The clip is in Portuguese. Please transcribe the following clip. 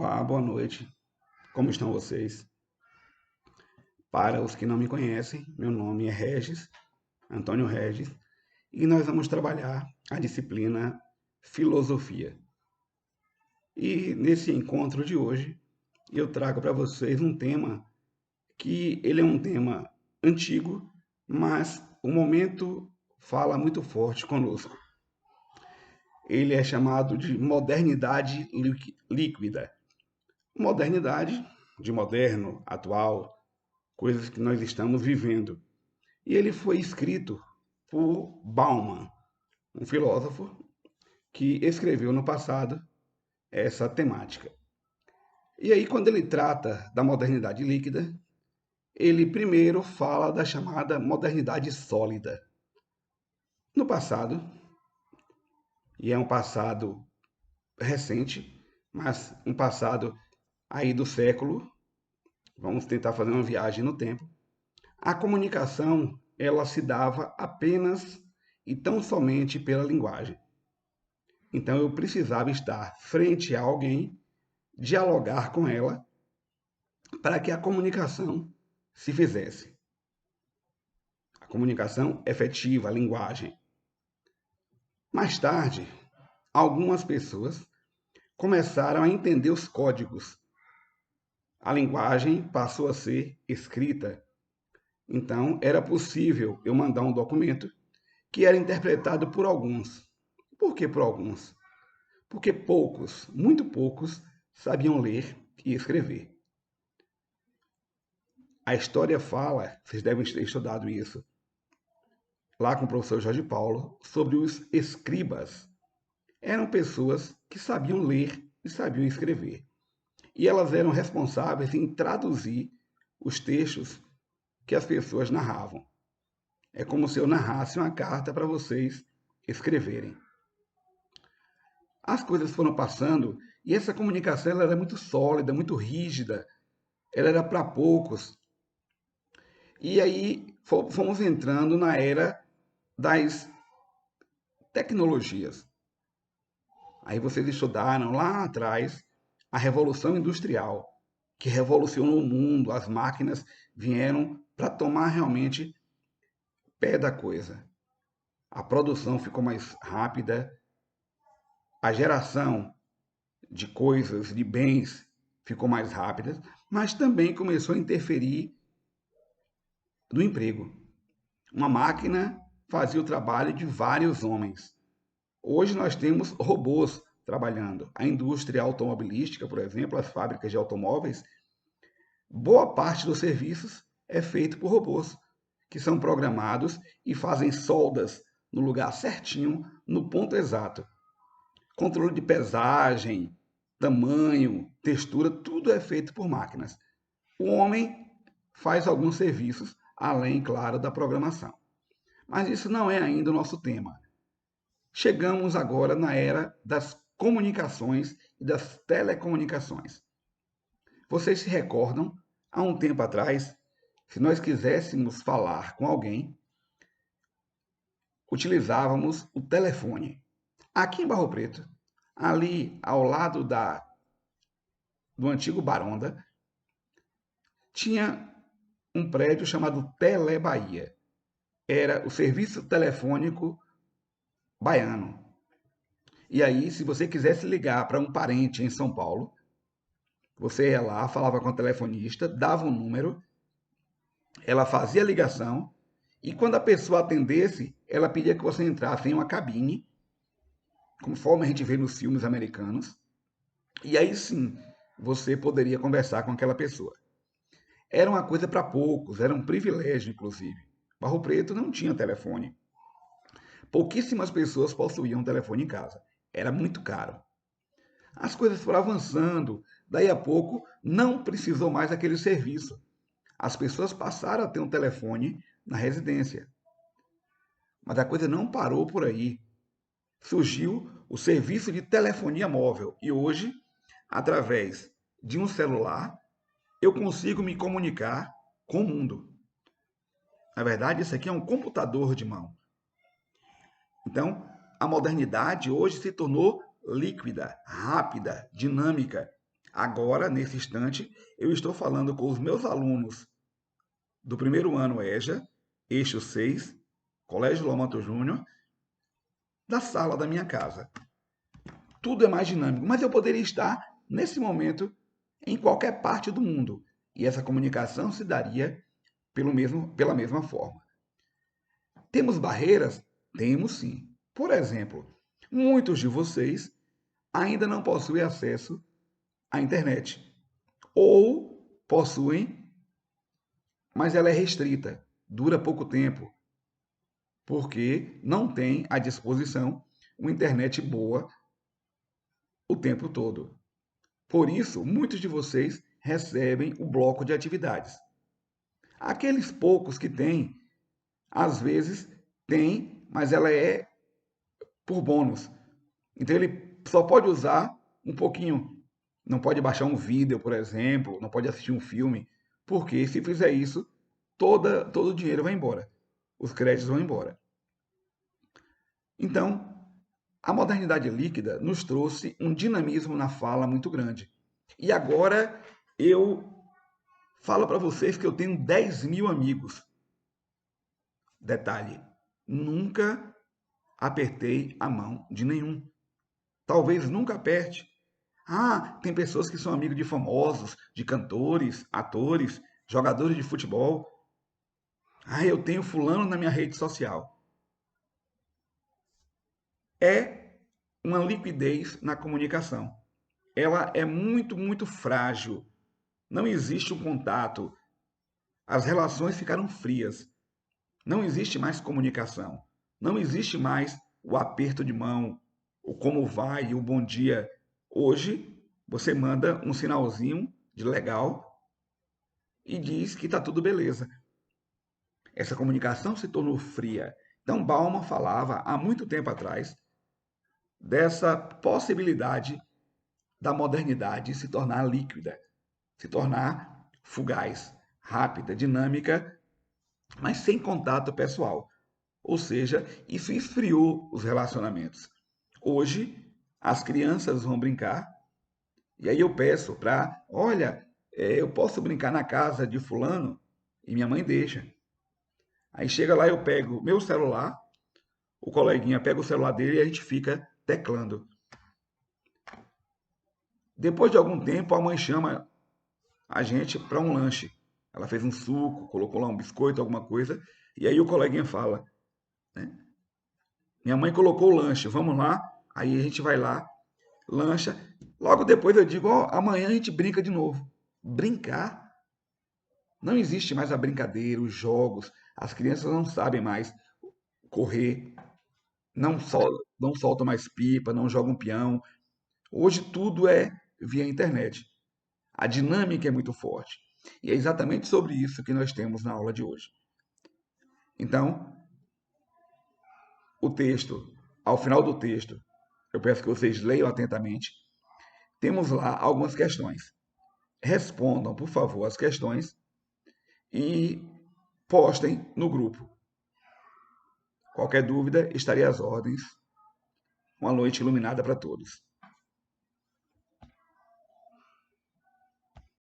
Olá, boa noite. Como estão vocês? Para os que não me conhecem, meu nome é Regis, Antônio Regis, e nós vamos trabalhar a disciplina Filosofia. E nesse encontro de hoje, eu trago para vocês um tema que ele é um tema antigo, mas o momento fala muito forte conosco. Ele é chamado de modernidade líquida. Modernidade, de moderno, atual, coisas que nós estamos vivendo. E ele foi escrito por Bauman, um filósofo que escreveu no passado essa temática. E aí, quando ele trata da modernidade líquida, ele primeiro fala da chamada modernidade sólida. No passado, e é um passado recente, mas um passado aí do século, vamos tentar fazer uma viagem no tempo, a comunicação ela se dava apenas e tão somente pela linguagem. Então eu precisava estar frente a alguém, dialogar com ela, para que a comunicação se fizesse. A comunicação efetiva, a linguagem. Mais tarde, algumas pessoas começaram a entender os códigos. A linguagem passou a ser escrita. Então era possível eu mandar um documento que era interpretado por alguns. Por que por alguns? Porque poucos, muito poucos, sabiam ler e escrever. A história fala, vocês devem ter estudado isso, lá com o professor Jorge Paulo, sobre os escribas. Eram pessoas que sabiam ler e sabiam escrever. E elas eram responsáveis em traduzir os textos que as pessoas narravam. É como se eu narrasse uma carta para vocês escreverem. As coisas foram passando e essa comunicação ela era muito sólida, muito rígida, ela era para poucos. E aí fomos entrando na era das tecnologias. Aí vocês estudaram lá atrás a Revolução Industrial, que revolucionou o mundo, as máquinas vieram para tomar realmente pé da coisa. A produção ficou mais rápida, a geração de coisas, de bens, ficou mais rápida, mas também começou a interferir no emprego. Uma máquina fazia o trabalho de vários homens. Hoje nós temos robôs trabalhando. A indústria automobilística, por exemplo, as fábricas de automóveis, boa parte dos serviços é feito por robôs, que são programados e fazem soldas no lugar certinho, no ponto exato. Controle de pesagem, tamanho, textura, tudo é feito por máquinas. O homem faz alguns serviços, além, claro, da programação. Mas isso não é ainda o nosso tema. Chegamos agora na era das comunicações e das telecomunicações. Vocês se recordam, há um tempo atrás, se nós quiséssemos falar com alguém, utilizávamos o telefone. Aqui em Barro Preto, ali ao lado do antigo Baronda, tinha um prédio chamado Telebahia. Era o serviço telefônico baiano. E aí, se você quisesse ligar para um parente em São Paulo, você ia lá, falava com a telefonista, dava um número, ela fazia a ligação, e quando a pessoa atendesse, ela pedia que você entrasse em uma cabine, conforme a gente vê nos filmes americanos, e aí sim você poderia conversar com aquela pessoa. Era uma coisa para poucos, era um privilégio, inclusive. Barro Preto não tinha telefone. Pouquíssimas pessoas possuíam um telefone em casa. Era muito caro. As coisas foram avançando. Daí a pouco, não precisou mais aquele serviço. As pessoas passaram a ter um telefone na residência. Mas a coisa não parou por aí. Surgiu o serviço de telefonia móvel. E hoje, através de um celular, eu consigo me comunicar com o mundo. Na verdade, isso aqui é um computador de mão. Então, a modernidade hoje se tornou líquida, rápida, dinâmica. Agora, nesse instante, eu estou falando com os meus alunos do primeiro ano EJA, eixo 6, Colégio Lomanto Júnior, da sala da minha casa. Tudo é mais dinâmico, mas eu poderia estar, nesse momento, em qualquer parte do mundo. E essa comunicação se daria pela mesma forma. Temos barreiras? Temos sim. Por exemplo, muitos de vocês ainda não possuem acesso à internet. Ou possuem, mas ela é restrita, dura pouco tempo, porque não tem à disposição uma internet boa o tempo todo. Por isso, muitos de vocês recebem o bloco de atividades. Aqueles poucos que têm, às vezes tem, mas ela é por bônus. Então ele só pode usar um pouquinho. Não pode baixar um vídeo, por exemplo, não pode assistir um filme, porque se fizer isso, todo o dinheiro vai embora. Os créditos vão embora. Então, a modernidade líquida nos trouxe um dinamismo na fala muito grande. E agora eu falo para vocês que eu tenho 10 mil amigos. Detalhe, nunca apertei a mão de nenhum. Talvez nunca aperte. Ah, tem pessoas que são amigos de famosos, de cantores, atores, jogadores de futebol. Ah, eu tenho fulano na minha rede social. É uma liquidez na comunicação. Ela é muito, muito frágil. Não existe um contato. As relações ficaram frias. Não existe mais comunicação. Não existe mais o aperto de mão, o como vai, o bom dia. Hoje, você manda um sinalzinho de legal e diz que está tudo beleza. Essa comunicação se tornou fria. Então, Bauman falava há muito tempo atrás dessa possibilidade da modernidade se tornar líquida, se tornar fugaz, rápida, dinâmica, mas sem contato pessoal. Ou seja, isso esfriou os relacionamentos. Hoje, as crianças vão brincar, e aí eu peço para, olha, eu posso brincar na casa de fulano? E minha mãe deixa. Aí chega lá, eu pego meu celular, o coleguinha pega o celular dele e a gente fica teclando. Depois de algum tempo, a mãe chama a gente para um lanche. Ela fez um suco, colocou lá um biscoito, alguma coisa, e aí o coleguinha fala, né? Minha mãe colocou o lanche, vamos lá? Aí a gente vai lá, lancha. Logo depois eu digo, ó, amanhã a gente brinca de novo. Brincar? Não existe mais a brincadeira, os jogos. As crianças não sabem mais correr, não soltam mais pipa, não jogam peão. Hoje tudo é via internet. A dinâmica é muito forte. E é exatamente sobre isso que nós temos na aula de hoje. Então, o texto, ao final do texto, eu peço que vocês leiam atentamente. Temos lá algumas questões. Respondam, por favor, as questões e postem no grupo. Qualquer dúvida, estarei às ordens. Uma noite iluminada para todos.